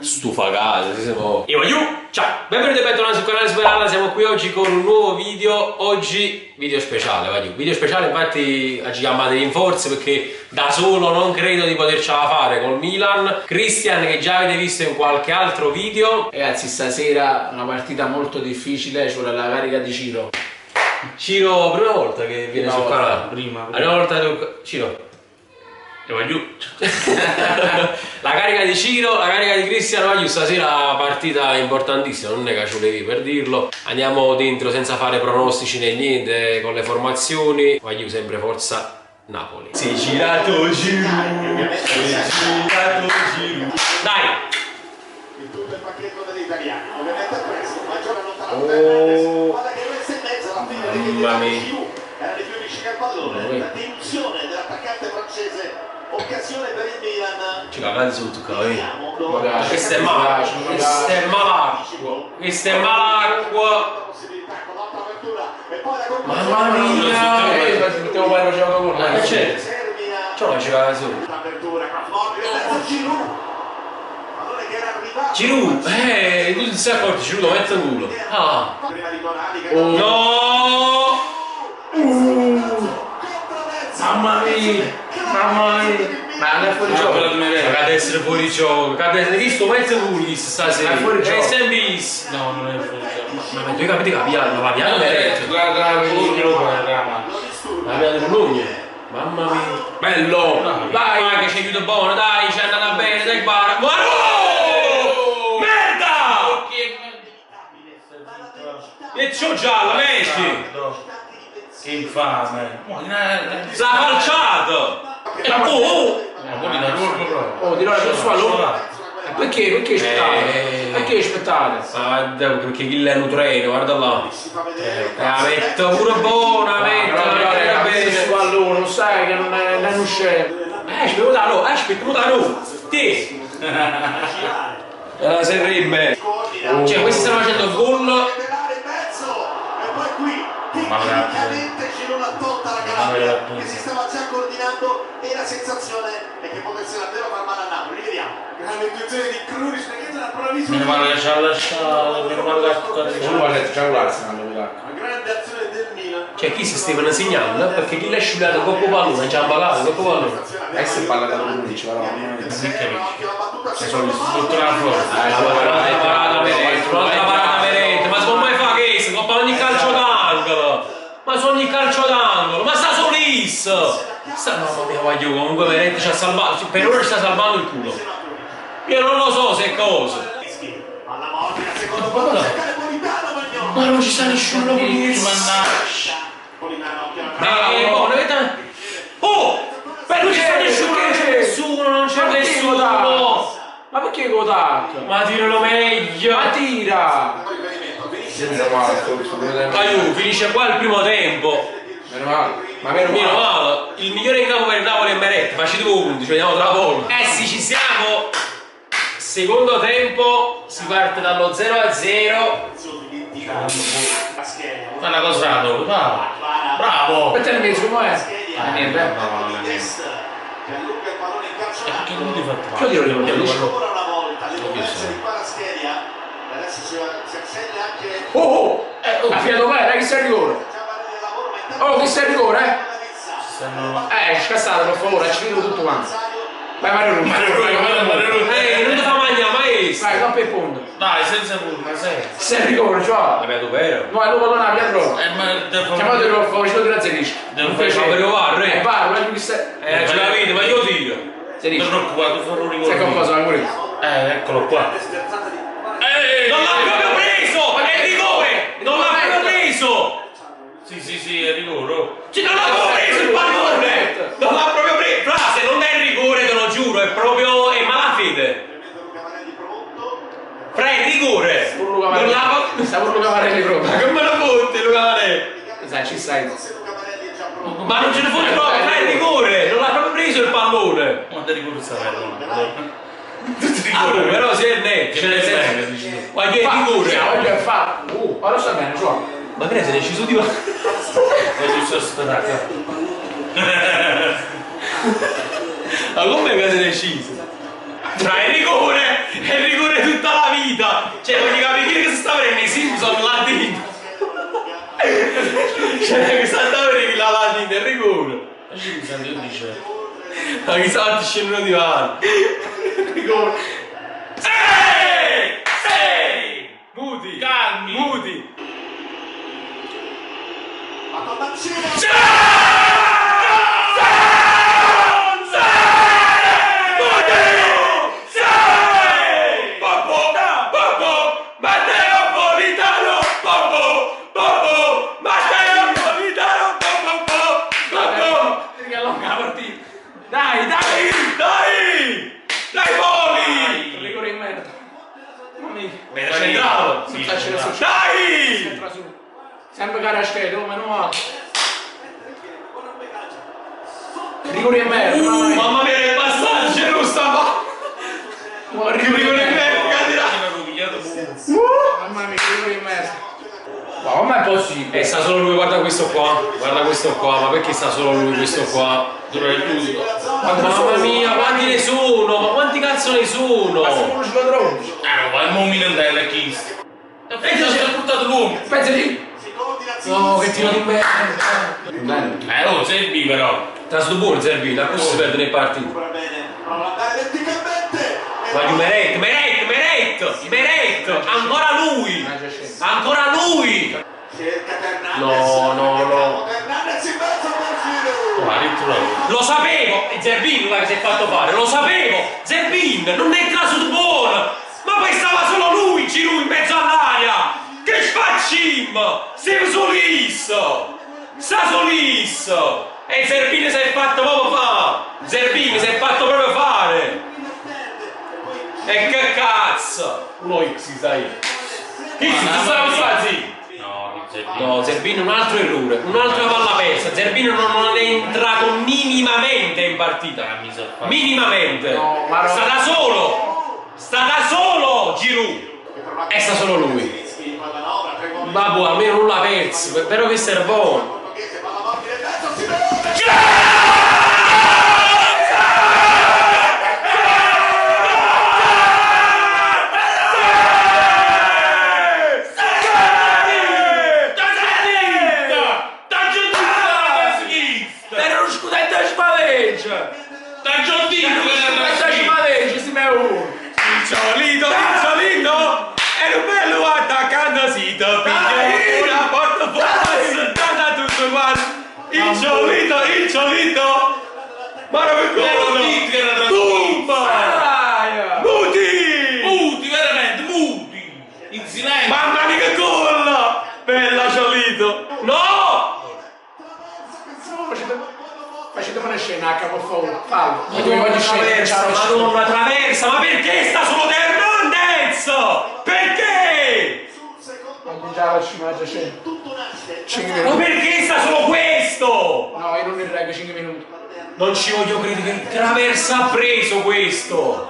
Stufagato, siamo... Io voglio! Ciao! Benvenuti e bentornati sul canale Sperala, siamo qui oggi con un nuovo video. Oggi video speciale, voglio. Video speciale, infatti ci chiamate in forze perché da solo non credo di potercela fare col Milan. Christian, che già avete visto in qualche altro video. Ragazzi, stasera una partita molto difficile, ci vuole la carica di Ciro. Ciro, prima volta che viene sul canale. Prima. La prima volta che... Ciro. La carica di Ciro, la carica di Cristiano Vagliù, stasera partita importantissima, non è che ci volevi per dirlo. Andiamo dentro senza fare pronostici né niente con le formazioni. Vagliù sempre forza Napoli. Si è girato Giroud, si è girato Giroud. Dai! Il tutto il pacchetto dell'italiano, ovviamente presto, maggiore allontanato guarda che messa in mezzo alla fine era di più vicino al pallone, la deduzione dell'attaccante francese. Occasione per il Milan. Ci cagate sotto qui. Questo è malacquo. Questo è malacquo. Questo è malacquo. Mamma mia. Mettiamo poi lo gioco con Ma c'è? Ciò la ci cagate sotto. Giroud, tu ti sei accorto, Giroud lo mette in culo. Ah. No. Mamma mia! Mamma mia! Ma non è fuori gioco! Cade essere fuori gioco! Cade essere visto mezzo pulis stasera! È fuori gioco! È sempre visto! No, non è fuori gioco. Ma tu capite capiano, ma piano diretto! Guarda, la mia del Bologna! Mamma mia! Bello! Dai! Vai che c'è aiuto buono, dai! C'è andata bene, dai bara! Guarda! Merda! E c'ho giallo, metti! Che infame! S'ha falciato! Oh, di là la sua allora! Perché? Perché aspettate? Perché aspettate? Perché chi è un treno, guarda là! La metto pure buona, metto! Non sai che non è un scemo! Aspetta da noi! Aspetta da noi! Ti! La serrebbe! Cioè, questi stanno facendo gol! Tecnicamente Ciro l'ha tolta la Calabria che si stava già coordinando e la sensazione è che potesse davvero far male a Napoli. Rivediamo grande intuizione di Krunic perché era bravissimo. Meno male che ci ha lasciato, meno male che c'è un Arsenal. Una grande azione del Milan. Cioè chi si stava segnando? Perché chi l'ha sciulato coppo pallone, già imbalato, coppo pallone. Se parla da Krunic, però sono strutturati fuori. Un'altra parata Meret, ma si può mai fare questo? Coppa ogni calcio d'angolo! Ma su ogni calcio d'angolo, ma sta solissimo! Mamma mia, voglio comunque Meret ci ha salvato, per ora ci sta salvando il culo. Io non lo so se è cosa. Ma non ci sta nessuno qui. Oh! Beh, non ci sta nessuno, non c'è nessuno, non c'è nessuno! Ma perché votato? Ma tiralo meglio! Ma tira! Aiù, finisce qua il primo tempo. Meno male. Ma meno male. Il migliore in campo per il Napoli è Meret. Facci 2 punti, ci vediamo tra poco. Sì, ci siamo. Secondo tempo, si parte dallo 0-0. Fa una cosa bravo! Aspetta il mezzo, com'è? Niente. Che non ti fa Che male? io lo Oh! A fiato bene, che sei rigore? Oh, che sei rigore, scassato per favore, ci vedo tutto quanto. Vai Mario non ti fa mangiare, maestro. Vai, non per punto. Dai, senza punta, sei. Sei rigore, cioè. L'abbiamo vero? No, è lo pallone a Pietro. Chiamatelo, faccio di razzerisci. Non facciamo per VAR, vai, lui che sei. ce l'avete, ma io tiro. Sei Non preoccupato, farò un rigore. Sai qualcosa, ma pure. Eccolo qua. Non l'ha proprio preso! È rigore! Non l'ha proprio preso! Sì, è rigore. Non l'ha proprio preso il pallone! Non l'ha proprio preso! Frase, non è rigore, te lo giuro, è proprio... è malafede! Fra è rigore! Non l'ha... Sta pure Luca Varelli proprio. Ma che me lo fotte Luca Varelli? Sai, ci stai. Ma non ce ne fotte proprio, fra è rigore! Non l'ha proprio preso il pallone! Quanto rigore sarà? Però si è netto, cioè nel senso... Ma che è rigore? Voglio fa. Ora sta bene, so. Ma che sei deciso di... È giusto aspettare. Ma come che sei deciso? Tra il rigore C'è questa tavola la latina, il rigore. Ma ci senti che dice? Ma chi sa ti scendono di mano. Rigore. Sei! Muti! Calmi! Muti! Ma con Mancini. Dai, dai! Dai Poli! Rigore in merda. Mamma mia. Era centrato! Sì, Faccio centrato. su. Dai! Entra su. Sempre Caraschetto, meno male. Rigore in merda. Mamma mia. Mamma mia, il passaggio non stava! Rigore in merda, Mamma mia, rigore in merda. Ma com'è possibile? E sta solo lui, guarda questo qua, ma perché sta solo lui questo qua? Dove è l'unico? Mamma mia, quanti ne sono? Ma quanti cazzo ne sono? Ma sono uno squadrone. Non va il momento della chista. E ti ha portato l'uomo. Pensa di... No, che tiro di merda. Oh, sei vivo però. Sta sto buono Zerbino, a cosa si perde nei partiti? Bene, prova ad andare verticalmente. Guarda Meret, ancora lui! Cerca Fernandez. No. Fernandez in mezzo per giro. Ma ritrovato. Lo sapevo! È Zerbino che si è fatto fare, lo sapevo! Zerbin, non entra sul buono! Ma poi stava solo lui, Giroud in mezzo all'aria! Che facciamo? Sei solisso! Sta solisso! E Zerbin si è fatto proprio fare! E che cazzo! Uno X, sai! X, tu stavi fazzi! No, No, Zerbino un altro errore, un'altra palla persa. Zerbino non è entrato minimamente in partita. Minimamente. No, ma no. Sta da solo Giroud. E sta solo lui. Babbo, almeno non l'ha perso, però questo era buono. Era uno scudetto a spaveggia! Dai Giordino che era Ma sta spaveggia, si me uno! Insolito! È un bello attaccando sito, piglia una porta fuori, da tutto quanto. Insolito! Ma non mi Aia! Muti, veramente, muti! In silenzio! mamma mia che gol! Bella Ciolito! No! Facete una scena a capo fallo. Madonna traversa, ma perché sta solo De Hernandez? Perché? Ma già la cimaggia c'è. 5 Ma minuti. perché sta solo questo? No, io non ne reggo 5 minuti. Non ci voglio credere che traversa ha preso questo!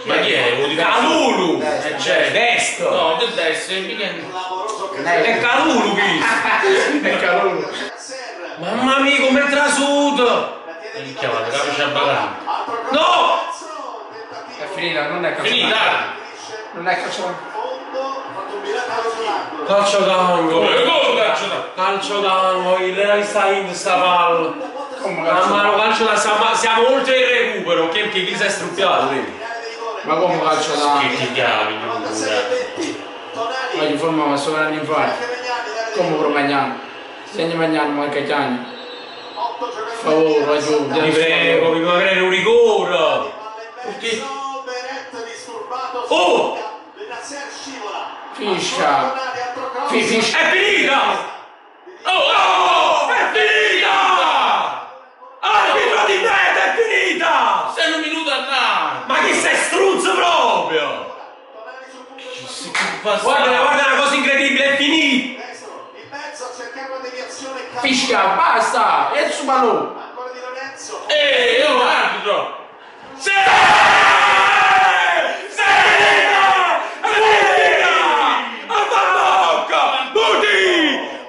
Ma chi è? Calulu! C'è. Destro! No, che destra, mica. È Calulu qui! È calore. Mamma mia come è trasuto! Mi chiamate, capisci a bagare. No! È finita, non è calcio. Finita! Non è calcio. Calcio d'angolo! Come cazzo da? Calcio d'angolo, il sta in sta palla! Come calcio? Mamma no, calcio da siamo oltre il recupero, che chi si è struppiato lì? Ma come calcio da... Che chiavi, Ma gli formava solo anni fa. Come pro Magnano? Segni Magnano, ma anche Chiani. Favore, aiuto. Vi prego, vi può avere un rigore! Perché? Oh! Fiscia. Fiscia. È finita! Oh! È finita! Arbitro di meta, è finita! Sei un minuto a nada! Ma chi sei struzzo proprio? Guarda una cosa incredibile, è finita! Fiscia, basta! E su ballo! Io arbitro! Sì!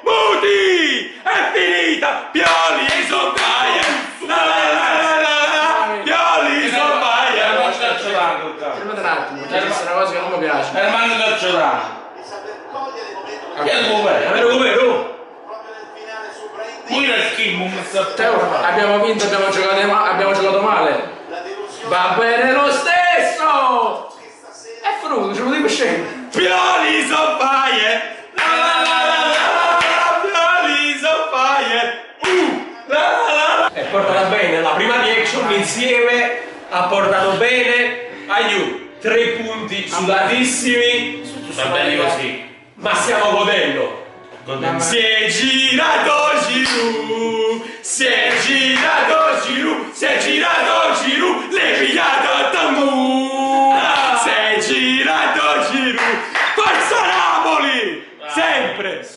Muti! È finita! Pioli e Soggaia! Pioli e Soggaia! Ma calcio d'angolo, Fermate un attimo, c'è una cosa che non mi piace. manco calcio d'angolo! Che è il Vero, vero? Pure il Kim, abbiamo vinto, abbiamo giocato male. Va bene lo stesso! È frutto, ce lo dico scemo. Pioli so fire! Pioli so fire! E portata bene, la prima reaction insieme ha portato bene. Aiuto, 3 punti sudatissimi. Va bene così. Ma stiamo godendo. Si è girato Giroud, si è girato Giroud, si è girato Giroud, l'hai pigliato